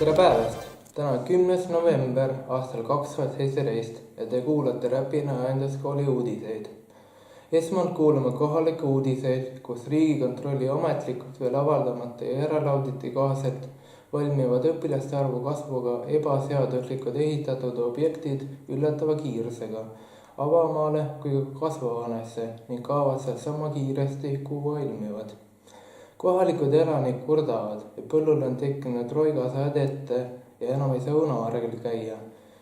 Tere päevast! Täna on 10. november aastal 2017 ja te kuulate Räpina Ajenduskooli uudiseid. Esmalt kuulame kohalikke uudiseid, kus Riigikontrolli ametlikult veel avaldamata ja järelauditi kohaselt valmivad õpilaste arvu kasvuga ebaseaduslikud ehitatud objektid üllatava kiirusega avamaale kui kasvuhoonesse ning kaovad seal sama kiiresti, kuhu ilmivad. Kohalikud elanik kurdavad, et põllul on tekkinud roigasajad ette ja enam ei saa õunaargil käia.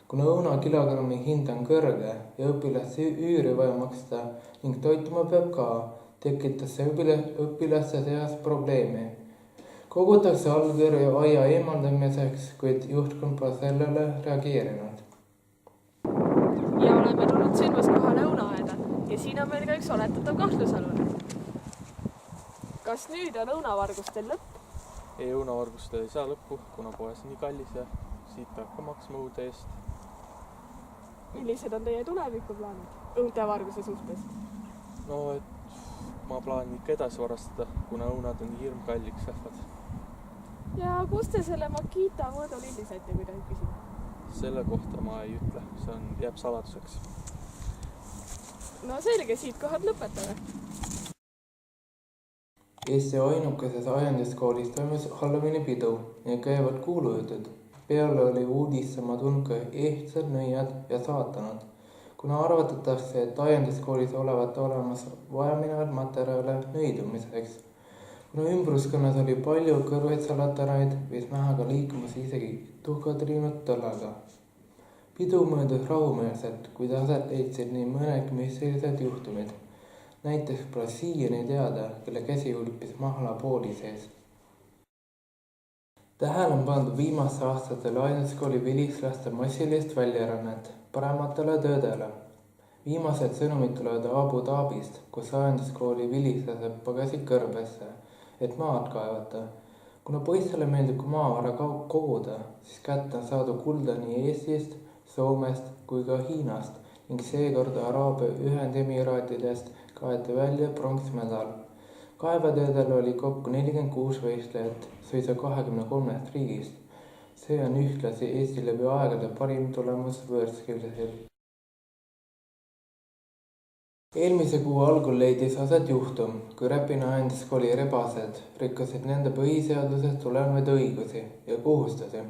Kuna õuna kilogrammi hind on kõrge ja õpilaste üüri vaja maksta ning toituma peab ka, tekitas see õpilaste seas probleemi. Kogutakse allkirju aia eemaldamiseks, kuid juhtkond pole sellele reageerinud. Ja oleme tulnud sündmas kohale õunaaeda ja siin on meil ka üks oletatav kahtlusalune. Kas nüüd on õunavargustel lõpp? Ei, õunavargustel ei saa lõppu, kuna poes on nii kallis ja siit peab ka maksma õunte eest. Millised on teie tulevikuplaanid õuntevarguse suhtes? No, et ma plaanin ikka edasi varastada, kuna õunad on nii hirm kalliks lähevad. Ja kus te selle Makita mõõdulilli saite, kui tohib küsida? Selle kohta ma ei ütle, see jääb saladuseks. No selge, siit kohad lõpetame. Eesti ainukeses ajenduskoolis toimus Halloweeni pidu ja käivad kuulujutud. Peale oli uudistama tulnud ka ehtsad nõiad ja saatanad, kuna arvatatakse, et ajenduskoolis olevat olemas vajaminevad materjale nõidumiseks. Kuna ümbruskonnas oli palju kõrvetsalataraid, võis näha ka liikumas isegi tuhkatriinud tõllaga. Pidu möödus rahumeelselt, kuid aset leidsid nii mõned müstilised juhtumid. Näiteks pole siiani teada, kelle käsi hulpis mahla pooli sees. Tähele on pandud viimaste aastatel ajenduskooli vilistlaste massilist väljarännet parematele töödele. Viimased sõnumid tulevad Abu Dhabist, kus ajenduskooli vilistlased pagasid kõrbesse, et maad kaevata. Kuna poistele meeldib maavara koguda, siis kätte on saadud kulda nii Eestist, Soomest kui ka Hiinast ning seekord Araabia Ühendemiraatidest kaeti välja pronksmedal. Kaevatöödel oli kokku 46 võistlejat suisa 23 riigist. See on ühtlasi Eesti läbi aegade parim tulemus võõrskivisel. Eelmise kuu algul leidis aset juhtum, kui Räpina Ajenduskooli rebased rikkusid nende põhiseadusest tulevaid õigusi ja kohustusi.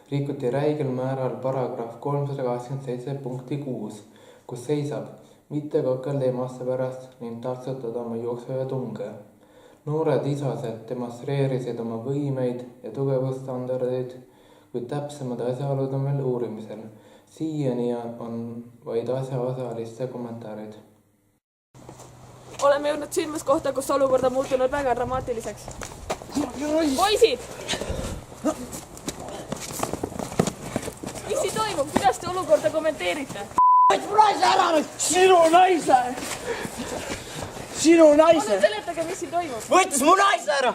Rikuti räigel määral paragrahv 387 punkti 6, kus seisab mitte kakelda emaste pärast ning taltsutada oma jooksu ja tunge. Noored isased demonstreerisid oma võimeid ja tugevusstandardeid, kuid täpsemad asjaolud on veel uurimisel. Siiani on vaid asjaosaliste kommentaarid. Oleme jõudnud sündmas kohta, kus olukord on muutunud väga dramaatiliseks. Poisid! Mis siin toimub? Kuidas te olukorda kommenteerite? Võt mu naise ära nüüd! Sinu naise! Sinu naise! Palun seletage, mis siin toimub. Võttis mu naise ära!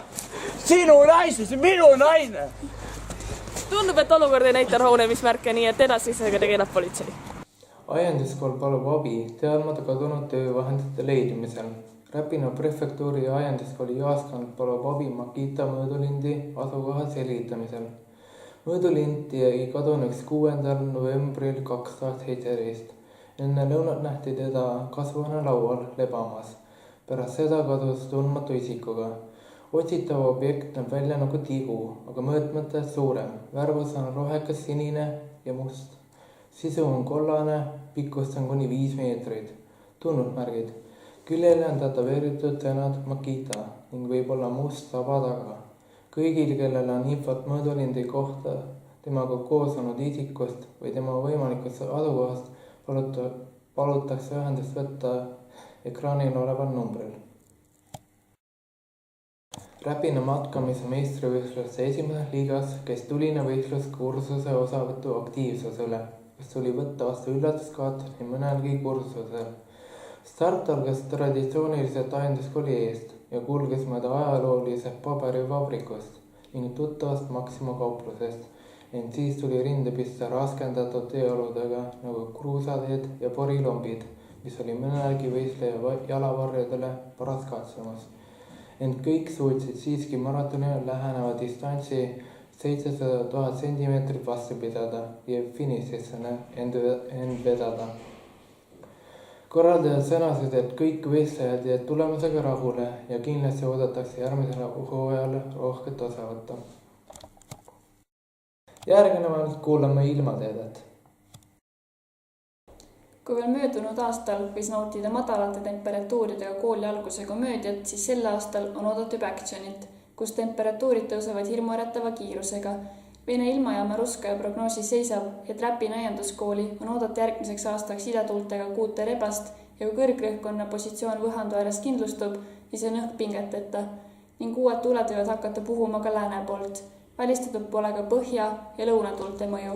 Sinu naise, see minu naine! Tundub, et olukord ei näita rahunemismärke, nii et edasisega tegeleb politsei. Ajenduskool palub abi teadmata kadunud töövahendite leidumisel. Räpina prefektuuri ja ajenduskooli jaaskond palub abi Makita mõõdulindi asukoha selgitamisel. Mõõdulinti jäi kadunuks 6. novembril 2017. Enne lõunat nähti teda kasvuhoone laual lebamas. Pärast seda kadus tundmatu isikuga. Otsitav objekt näeb välja nagu tigu, aga mõõtmete suurem. Värvus on rohekas sinine ja must. Sisu on kollane, pikkust on kuni 5 meetrit. Tunnusmärgid. Küljele on tätoveeritud sõnad Makita ning võib olla must saba taga. Kõigil, kellel on infot mõõdulindi kohta, temaga koos olnud isikust või tema võimalikust asukohast, palutakse ühendust võtta ekraanil oleval numbril. Räpina matkamise meistrivõistluste esimeses liigas käis tuline võistluskursuse osavõtu aktiivsusele, kus tuli võtta vastu üllatuskaotus nii mõnelgi kursusel. Start algas traditsiooniliselt ajenduskooli eest ja kulges mööda ajaloolisest paberivabrikust ning tuttavast Maxima kauplusest, ent siis tuli rinde pista raskendatud teeoludega nagu kruusateed ja porilombid, mis oli mõnelgi võistleja jalavarjadele paras katsumus. Ent kõik suutsid siiski maratonile läheneva distantsi 700 000 sentimeetrit vastu pidada ja finišisse end vedada. Korraldajad sõnasid, et kõik võistlejad jäid tulemusega rahule ja kindlasti oodatakse järgmisel hooajal rohket osa võtta. Järgnevalt kuulame ilmateedet. Kui veel möödunud aastal võis nautida madalate temperatuuridega kooli alguse komöödiat, siis sel aastal on oodatud actionit, kus temperatuurid tõusevad hirmuäratava kiirusega. Vene ilmajaama Ruskaja prognoosis seisab, et Räpina aianduskooli on oodata järgmiseks aastaks idatuultega 6 rebast ja kui kõrgrõhkkonna positsioon Võhandu ääres kindlustub, siis on õhk pingeteta ning uued tuuled võivad hakata puhuma ka lääne poolt. Välistatud pole ka põhja ja lõunatuulte mõju,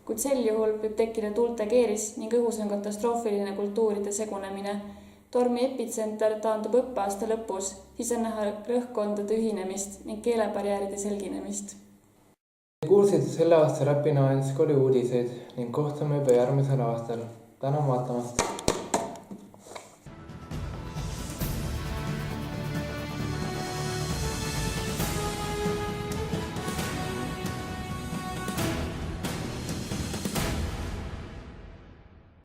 kuid sel juhul võib tekkida tuulte keeris ning õhus on katastroofiline kultuuride segunemine. Tormi epitsenter taandub õppeaasta lõpus, siis on näha rõhkkondade ühinemist ning keelebarjääride selginemist. Kuulsite selle aasta Räpina aianduskooli uudiseid ning kohtume juba järgmisel aastal. Tänan vaatamast!